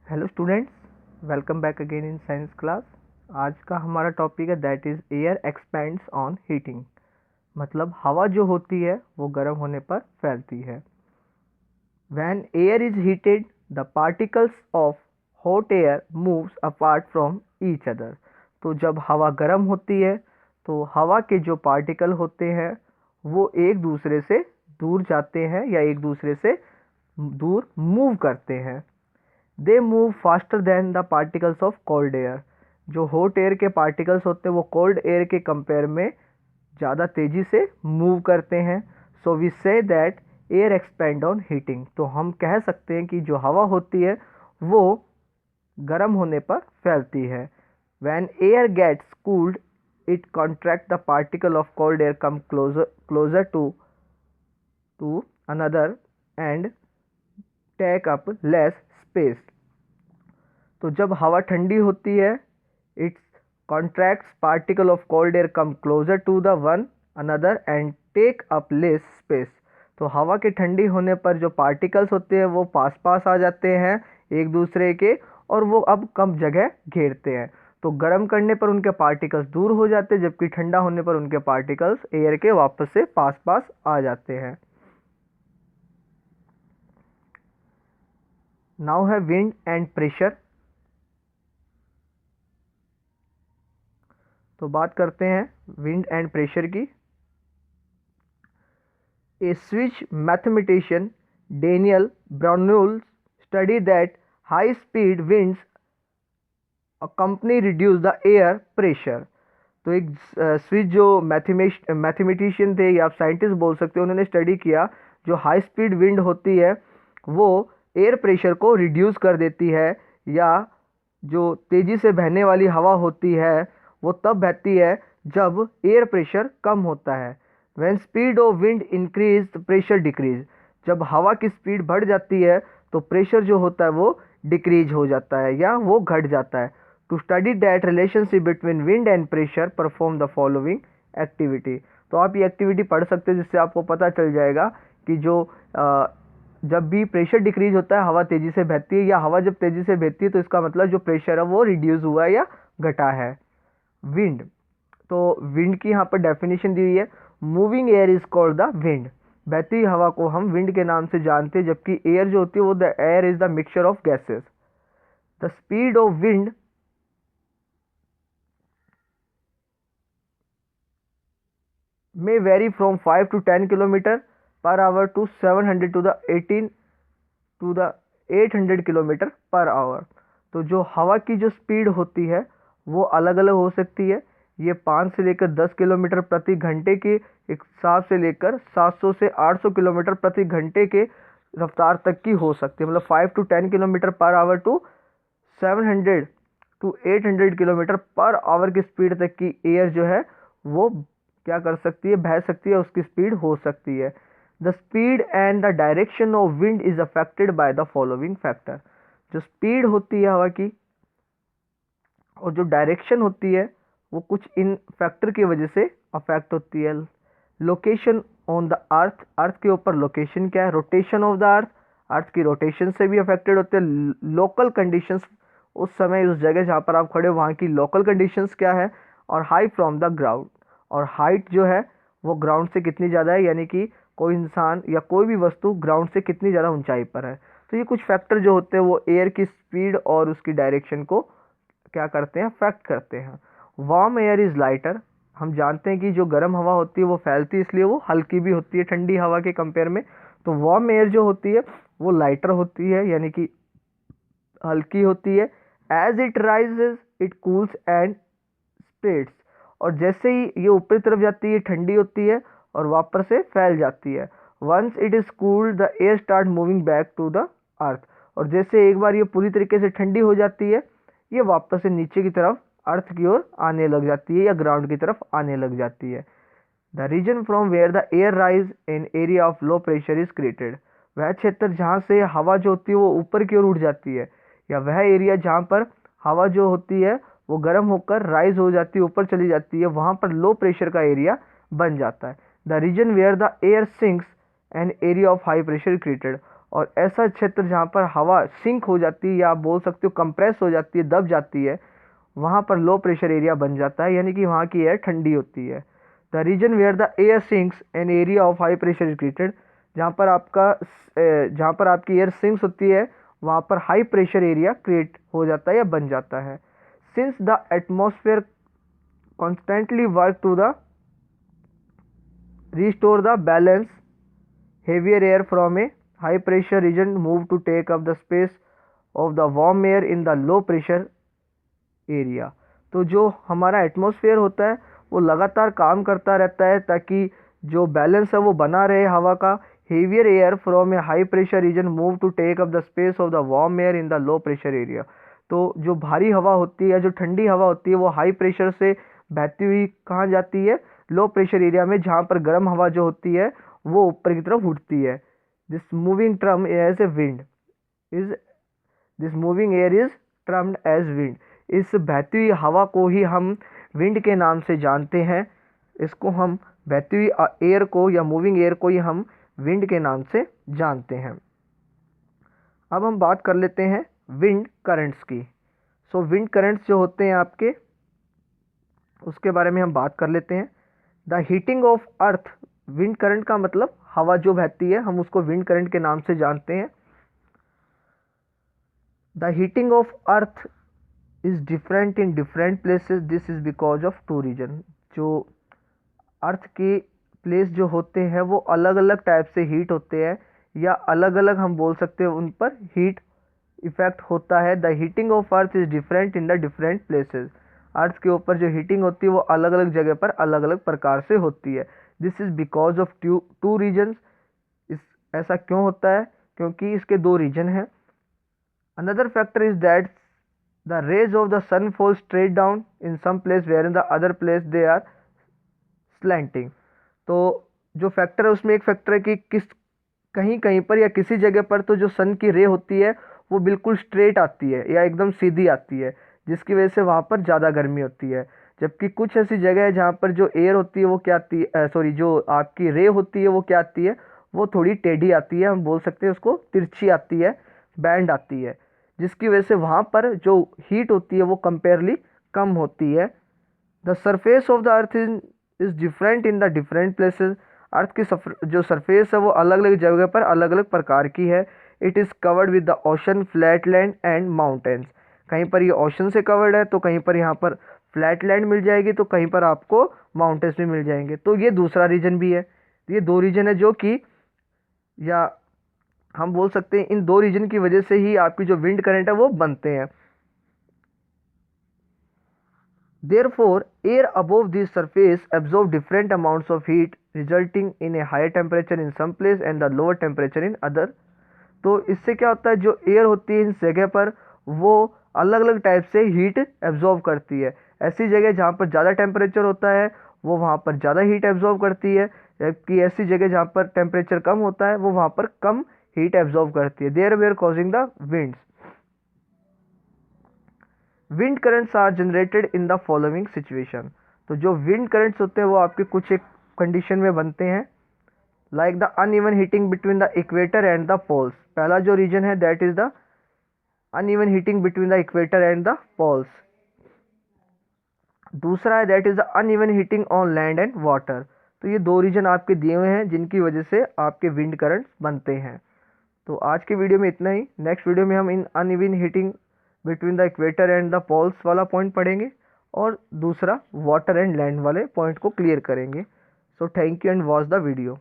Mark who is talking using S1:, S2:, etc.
S1: Hello students, welcome back again in science class. आज का हमारा टॉपिक है that is air expends on heating. मतलब हवा जो होती है वो गर्म होने पर फैलती है। When air is heated the particles of hot air moves apart from each other. तो जब हवा गर्म होती है तो हवा के जो पार्टिकल होते हैं वो एक दूसरे से दूर जाते हैं या एक दूसरे से दूर मूव करते हैं। They move faster than the particles of cold air. जो हॉट एयर के पार्टिकल्स होते हैं वो कोल्ड एयर के कंपेयर में ज़्यादा तेज़ी से मूव करते हैं। So we say that air expand on heating. तो हम कह सकते हैं कि जो हवा होती है वो गर्म होने पर फैलती है। When air gets cooled it contract the particle of cold air come closer to another and take up less space. तो जब हवा ठंडी होती है its contracts particle of cold air come closer to the one another and take up less space. तो हवा के ठंडी होने पर जो पार्टिकल्स होते हैं वो पास पास आ जाते हैं एक दूसरे के, और वो अब कम जगह घेरते हैं। तो गर्म करने पर उनके पार्टिकल्स दूर हो जाते हैं, जबकि ठंडा होने पर उनके पार्टिकल्स एयर के वापस से पास पास आ जाते हैं। नाउ है विंड एंड प्रेशर। तो बात करते हैं विंड एंड प्रेशर की। A Swiss mathematician Daniel Brunel studied that high-speed winds accompany reduce the air pressure। तो एक स्विस जो मैथमेटिशियन थे या आप साइंटिस्ट बोल सकते हो, उन्होंने स्टडी किया जो हाई स्पीड विंड होती है वो एयर प्रेशर को रिड्यूस कर देती है, या जो तेज़ी से बहने वाली हवा होती है वो तब बहती है जब एयर प्रेशर कम होता है। When speed of wind increase pressure decrease. जब हवा की स्पीड बढ़ जाती है तो प्रेशर जो होता है वो डिक्रीज हो जाता है या वो घट जाता है। To study that relationship between wind and pressure perform the following activity. तो आप ये एक्टिविटी पढ़ सकते हैं जिससे आपको पता चल जाएगा कि जब भी प्रेशर डिक्रीज होता है हवा तेज़ी से बहती है, या हवा जब तेज़ी से बहती है तो इसका मतलब जो प्रेशर है वो रिड्यूस हुआ है या घटा है। विंड, तो विंड की यहाँ पर डेफिनेशन दी हुई है, moving air is called the wind. बहती हवा को हम विंड के नाम से जानते हैं, जबकि एयर जो होती है वो the air is the mixture of gases. The speed of wind may vary from 5 to 10 kilometre per hour to 700 to the 18 to the 800 kilometre per hour. तो जो हवा की जो स्पीड होती है वो अलग अलग हो सकती है। ये 5 से लेकर 10 किलोमीटर प्रति घंटे के हिसाब से लेकर 700 से 800 किलोमीटर प्रति घंटे के रफ्तार तक की हो सकती है। मतलब 5 to 10 kilometre per hour to 700 to 800 kilometre per hour की स्पीड तक की एयर जो है वो क्या कर सकती है, बह सकती है, उसकी स्पीड हो सकती है। The speed and the direction of wind is affected by the following factor. जो स्पीड होती है हवा की और जो डायरेक्शन होती है वो कुछ इन फैक्टर की वजह से अफेक्ट होती है। लोकेशन ऑन द अर्थ, अर्थ के ऊपर लोकेशन क्या है। रोटेशन ऑफ द अर्थ, अर्थ की रोटेशन से भी अफेक्टेड होते हैं। लोकल कंडीशंस, उस समय उस जगह जहाँ पर आप खड़े हो वहाँ की लोकल कंडीशंस क्या है। और हाई फ्रॉम द ग्राउंड, और हाइट जो है वो ग्राउंड से कितनी ज़्यादा है, यानी कि कोई इंसान या कोई भी वस्तु ग्राउंड से कितनी ज़्यादा ऊंचाई पर है। तो ये कुछ फैक्टर जो होते हैं वो एयर की स्पीड और उसकी डायरेक्शन को क्या करते हैं, अफेक्ट करते हैं। Warm air is lighter. हम जानते हैं कि जो गर्म हवा होती है वो फैलती है, इसलिए वो हल्की भी होती है ठंडी हवा के कंपेयर में। तो वार्म एयर जो होती है वो लाइटर होती है, यानी कि हल्की होती है। As it rises it cools and spreads. और जैसे ही ये ऊपरी तरफ जाती है ठंडी होती है और वापस से फैल जाती है। Once it is cooled the air start moving back to the earth. और जैसे एक बार ये पूरी तरीके से ठंडी हो जाती है ये वापस से नीचे की तरफ अर्थ की ओर आने लग जाती है या ग्राउंड की तरफ आने लग जाती है। The region from where the air rise in area of low pressure is created. वह क्षेत्र जहाँ से हवा जो होती है वो ऊपर की ओर उठ जाती है, या वह एरिया जहाँ पर हवा जो होती है वो गर्म होकर राइज हो जाती है, ऊपर चली जाती है, वहाँ पर लो प्रेशर का एरिया बन जाता है। The region where the air sinks an area of high pressure created. और ऐसा क्षेत्र जहाँ पर हवा सिंक हो जाती है या आप बोल सकते हो कंप्रेस हो जाती है, दब जाती है, वहाँ पर लो प्रेशर एरिया बन जाता है, यानी कि वहाँ की एयर ठंडी होती है। The region where the air sinks an area of high pressure is created, जहाँ पर आपकी एयर सिंक्स होती है वहाँ पर हाई प्रेशर एरिया क्रिएट हो जाता है या बन जाता है। Since the atmosphere constantly work to the restore the balance, heavier air from a high pressure region move to take up the space of the warm air in the low pressure area। तो जो हमारा atmosphere होता है वो लगातार काम करता रहता है ताकि जो बैलेंस है वो बना रहे हवा का। Heavier air from a high pressure region move to take up the space of the warm air in the low pressure area. तो जो भारी हवा होती है, जो ठंडी हवा होती है, वो हाई प्रेशर से बहती हुई कहाँ जाती है, लो प्रेशर एरिया में, जहाँ पर गर्म हवा जो होती है वो ऊपर की तरफ उठती है। This moving term as a wind is this moving air is termed as wind. इस बहती हुई हवा को ही हम विंड के नाम से जानते हैं। इसको हम बहती हुई एयर को या मूविंग एयर को ही हम विंड के नाम से जानते हैं। अब हम बात कर लेते हैं विंड करंट्स की। सो विंड करंट्स जो होते हैं आपके, उसके बारे में हम बात कर लेते हैं। The heating of earth, wind current का मतलब हवा जो बहती है हम उसको विंड करंट के नाम से जानते हैं। The heating of earth is different in different places, this is because of two reason. जो अर्थ के प्लेस जो होते हैं वो अलग अलग टाइप से हीट होते हैं, या अलग अलग हम बोल सकते हैं उन पर हीट इफेक्ट होता है। The heating of earth is different in the different places. Earth के ऊपर जो हीटिंग होती है वो अलग अलग जगह पर अलग अलग प्रकार से होती है। This is because of two reasons. ऐसा क्यों होता है? क्योंकि इसके दो रीजन हैं। Another factor is that the rays of the sun fall straight down in some place where in the other place they are slanting. तो जो फैक्टर है उसमें एक फैक्टर है कि कहीं कहीं पर या किसी जगह पर तो जो सन की रे होती है वो बिल्कुल स्ट्रेट आती है या एकदम सीधी आती है, जिसकी वजह से वहाँ पर ज़्यादा गर्मी होती है। जबकि कुछ ऐसी जगह है जहाँ पर जो एयर होती है वो क्या आती है, जो आपकी रे होती है वो क्या आती है, वो थोड़ी टेढ़ी आती है, हम बोल सकते हैं उसको तिरछी आती है, बैंड आती है, जिसकी वजह से वहाँ पर जो हीट होती है वो कंपेयरली कम होती है। The surface of the earth is different in the different places. Earth की जो सरफेस है वो अलग अलग जगह पर अलग अलग प्रकार की है। It is covered with the ocean, flat land and mountains. कहीं पर ये ओशन से कवर्ड है तो कहीं पर यहाँ पर फ्लैट लैंड मिल जाएगी, तो कहीं पर आपको माउंटेन्स भी मिल जाएंगे। तो ये दूसरा रीजन भी है। ये दो रीजन है जो कि, या हम बोल सकते हैं इन दो रीजन की वजह से ही आपकी जो विंड करंट है वो बनते हैं। Therefore, air above this surface absorb different amounts of heat, resulting in a higher temperature in some place and the lower temperature in other। तो इससे क्या होता है, जो एयर होती है इस जगह पर वो अलग अलग टाइप से हीट एब्जॉर्ब करती है। ऐसी जगह जहाँ पर ज़्यादा टेम्परेचर होता है वो वहाँ पर ज़्यादा हीट एब्जॉर्ब करती है, जबकि ऐसी जगह जहाँ पर टेम्परेचर कम होता है वो वहाँ पर कम हीट एब्जॉर्ब करती है। There were causing the winds. Wind currents are generated in the following situation. तो जो विंड करंट्स होते हैं वो आपके कुछ एक कंडीशन में बनते हैं। Like the uneven heating between the equator and the poles. पहला जो रीजन है that is the uneven heating between the equator and the poles. दूसरा है that is the uneven heating on land and water. तो ये दो reason आपके दिए हुए हैं जिनकी वजह से आपके विंड करंट्स बनते हैं। तो आज के वीडियो में इतना ही। नेक्स्ट वीडियो में हम in uneven heating between the equator and the poles वाला पॉइंट पढ़ेंगे और दूसरा वाटर एंड लैंड वाले पॉइंट को क्लियर करेंगे। So thank you and watch the video.